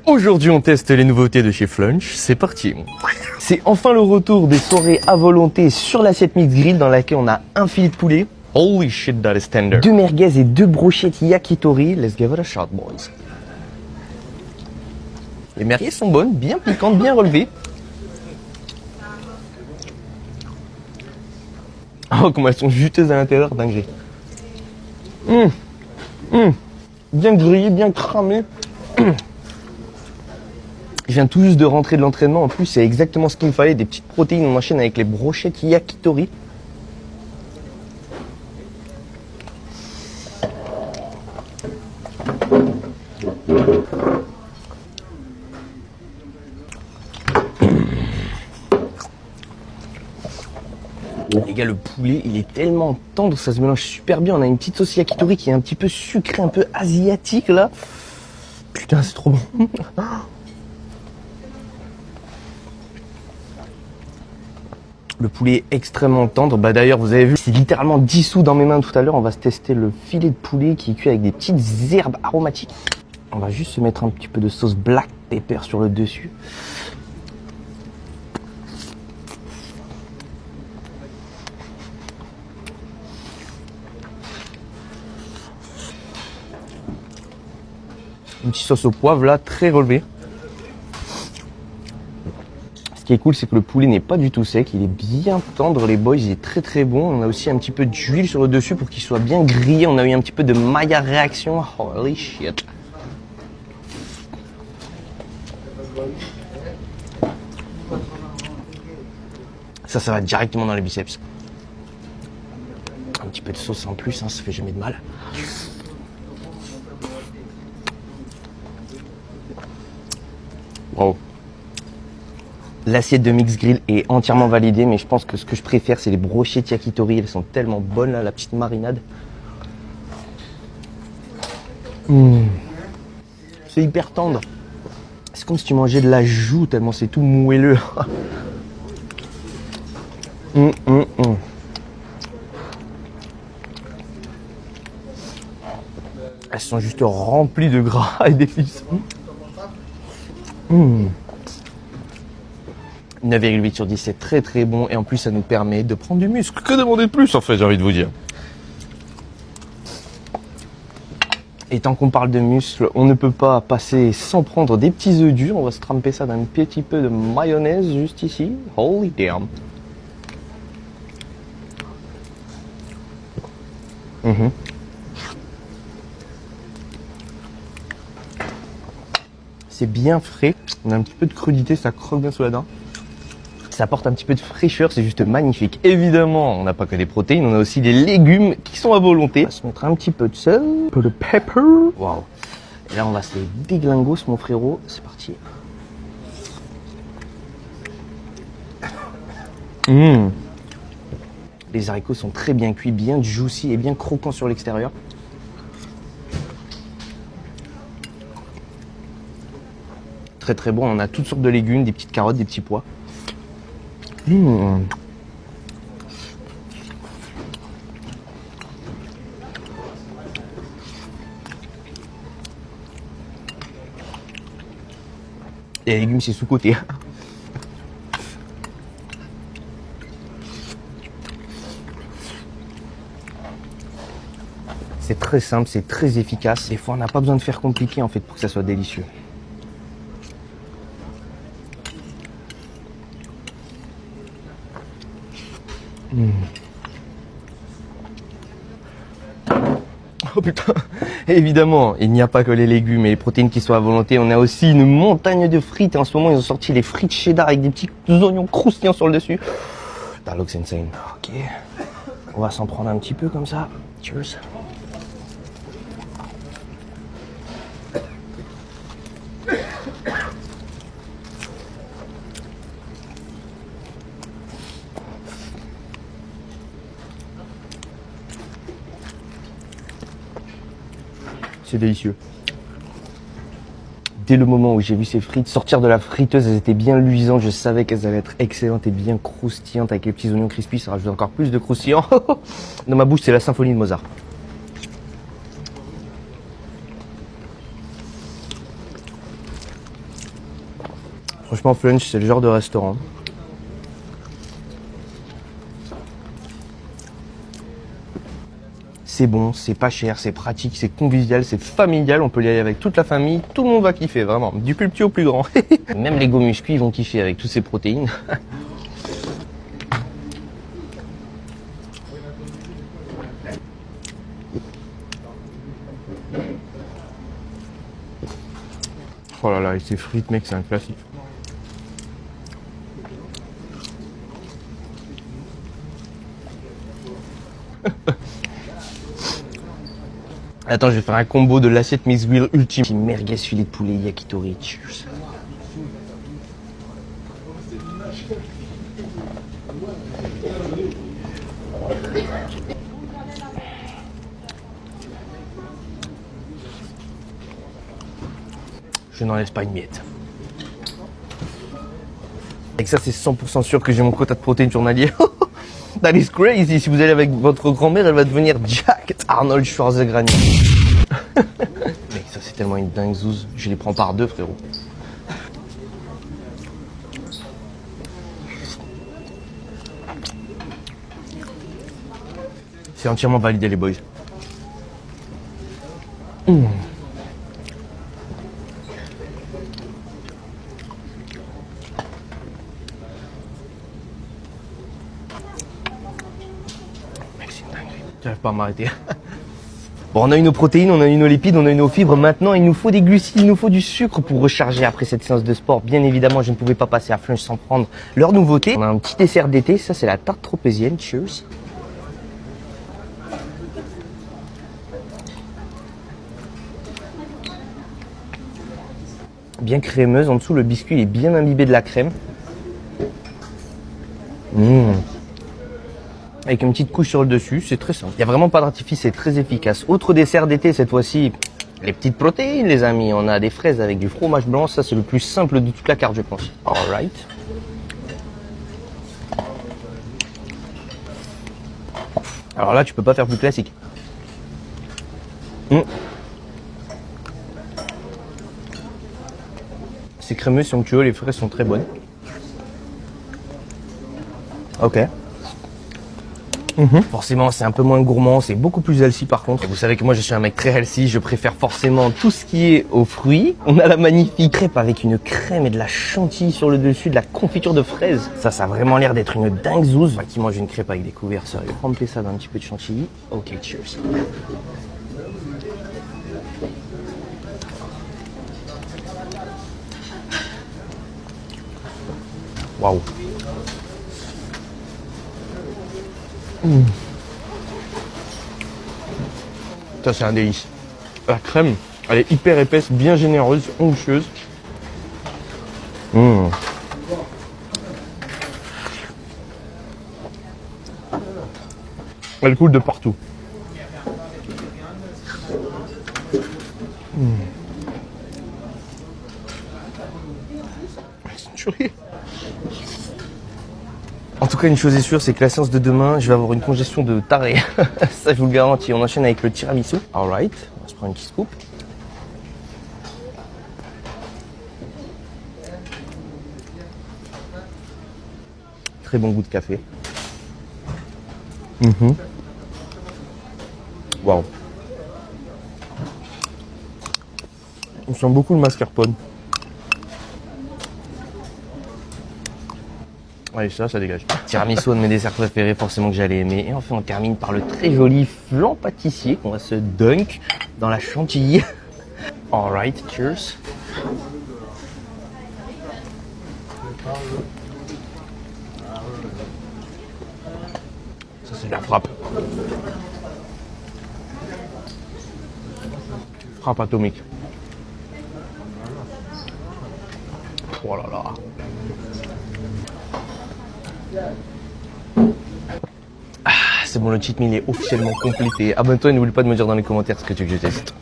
Aujourd'hui, on teste les nouveautés de chez Flunch. C'est parti. C'est enfin le retour des soirées à volonté sur l'assiette mix grill dans laquelle on a un filet de poulet. Holy shit, that is tender. 2 merguez et 2 brochettes yakitori. Let's give it a shot, boys. Les merguez sont bonnes, bien piquantes, bien relevées. Oh, comment elles sont juteuses à l'intérieur, dingue. Bien grillé, bien cramé. Je viens tout juste de rentrer de l'entraînement. En plus, c'est exactement ce qu'il me fallait. Des petites protéines. On enchaîne avec les brochettes yakitori. Les gars, le poulet, il est tellement tendre, ça se mélange super bien. On a une petite sauce yakitori qui est un petit peu sucrée, un peu asiatique là. Putain, c'est trop bon. Le poulet est extrêmement tendre. Bah d'ailleurs, vous avez vu, c'est littéralement dissous dans mes mains tout à l'heure. On va se tester le filet de poulet qui est cuit avec des petites herbes aromatiques. On va juste se mettre un petit peu de sauce black pepper sur le dessus. Une petite sauce au poivre là, très relevée. Ce qui est cool, c'est que le poulet n'est pas du tout sec, il est bien tendre les boys, il est très très bon. On a aussi un petit peu d'huile sur le dessus pour qu'il soit bien grillé. On a eu un petit peu de Maya réaction, holy shit. Ça va directement dans les biceps. Un petit peu de sauce en plus, hein, ça fait jamais de mal. Wow. L'assiette de mix grill est entièrement validée, mais je pense que ce que je préfère, c'est les brochettes yakitori. Elles sont tellement bonnes là, la petite marinade. C'est hyper tendre. C'est comme si tu mangeais de la joue, tellement c'est tout moelleux. Elles sont juste remplies de gras et d'épices. 9,8 sur 10, c'est très très bon et en plus ça nous permet de prendre du muscle. Que demander de plus en fait, j'ai envie de vous dire. Et tant qu'on parle de muscle, on ne peut pas passer sans prendre des petits œufs durs. On va se tremper ça dans un petit peu de mayonnaise juste ici. Holy damn. C'est bien frais, on a un petit peu de crudité, ça croque bien sous la dent. Ça apporte un petit peu de fraîcheur, c'est juste magnifique. Évidemment, on n'a pas que des protéines, on a aussi des légumes qui sont à volonté. On va se mettre un petit peu de sel, un peu de pepper. Waouh. Et là, on va se les déglingos, mon frérot. C'est parti. Les haricots sont très bien cuits, bien juicy et bien croquants sur l'extérieur. Très très bon, on a toutes sortes de légumes, des petites carottes, des petits pois. Et les légumes, c'est sous-côté. C'est très simple, c'est très efficace. Des fois, on n'a pas besoin de faire compliqué en fait pour que ça soit délicieux. Oh putain. Évidemment, il n'y a pas que les légumes et les protéines qui sont à volonté. On a aussi une montagne de frites. Et en ce moment, ils ont sorti les frites cheddar avec des petits oignons croustillants sur le dessus. That looks insane. Ok. On va s'en prendre un petit peu comme ça. Cheers. C'est délicieux. Dès le moment où j'ai vu ces frites sortir de la friteuse, elles étaient bien luisantes. Je savais qu'elles allaient être excellentes et bien croustillantes avec les petits oignons crispy. Ça rajoute encore plus de croustillant. Dans ma bouche, c'est la symphonie de Mozart. Franchement, Flunch, c'est le genre de restaurant. C'est bon, c'est pas cher, c'est pratique, c'est convivial, c'est familial. On peut y aller avec toute la famille. Tout le monde va kiffer, vraiment. Du plus petit au plus grand. Même les go muscu, ils vont kiffer avec toutes ces protéines. Oh là là, et ces frites, mec, c'est un classique. Attends, je vais faire un combo de l'assiette Miss Grill ultime. Petit merguez filet de poulet yakitori. Cheers. Je n'en laisse pas une miette. Avec ça, c'est 100% sûr que j'ai mon quota de protéines journalier. That is crazy. Si vous allez avec votre grand-mère, elle va devenir Jack Arnold Schwarzenegger. Mec, ça c'est tellement une dingue zouze. Je les prends par deux, frérot. C'est entièrement validé, les boys. J'arrive pas à m'arrêter. Bon, on a eu nos protéines, on a eu nos lipides, on a eu nos fibres. Maintenant, il nous faut des glucides, il nous faut du sucre pour recharger après cette séance de sport. Bien évidemment, je ne pouvais pas passer à Flunch sans prendre leur nouveauté. On a un petit dessert d'été, ça c'est la tarte tropézienne. Cheers. Bien crémeuse, en dessous le biscuit est bien imbibé de la crème. Avec une petite couche sur le dessus, c'est très simple. Il n'y a vraiment pas d'artifice, c'est très efficace. Autre dessert d'été cette fois-ci, les petites protéines les amis. On a des fraises avec du fromage blanc, ça c'est le plus simple de toute la carte je pense. Alright. Alors là tu peux pas faire plus classique. C'est crémeux, c'est onctueux, les fraises sont très bonnes. Ok. Forcément, c'est un peu moins gourmand, c'est beaucoup plus healthy par contre. Et vous savez que moi, je suis un mec très healthy, je préfère forcément tout ce qui est aux fruits. On a la magnifique crêpe avec une crème et de la chantilly sur le dessus, de la confiture de fraises. Ça a vraiment l'air d'être une dingue zouze. Enfin, qui mange une crêpe avec des couverts, sérieux. Remplir ça d'un petit peu de chantilly. Ok, cheers. Waouh. Ça c'est un délice. La crème, elle est hyper épaisse, bien généreuse, onctueuse. Elle coule de partout. C'est une tuerie. En tout cas, une chose est sûre, c'est que la séance de demain, je vais avoir une congestion de taré. Ça, je vous le garantis. On enchaîne avec le tiramisu. Alright, on va se prendre une petite scoop. Très bon goût de café. Waouh. On sent beaucoup le mascarpone. Allez, ça dégage. Tiramisu, un de mes desserts préférés, forcément que j'allais aimer. Et enfin, on termine par le très joli flan pâtissier qu'on va se dunk dans la chantilly. Alright, cheers. Ça, c'est de la frappe. Frappe atomique. Oh là là. Ah, c'est bon, le cheat meal est officiellement complété. Abonne-toi et n'oublie pas de me dire dans les commentaires ce que tu veux que je teste.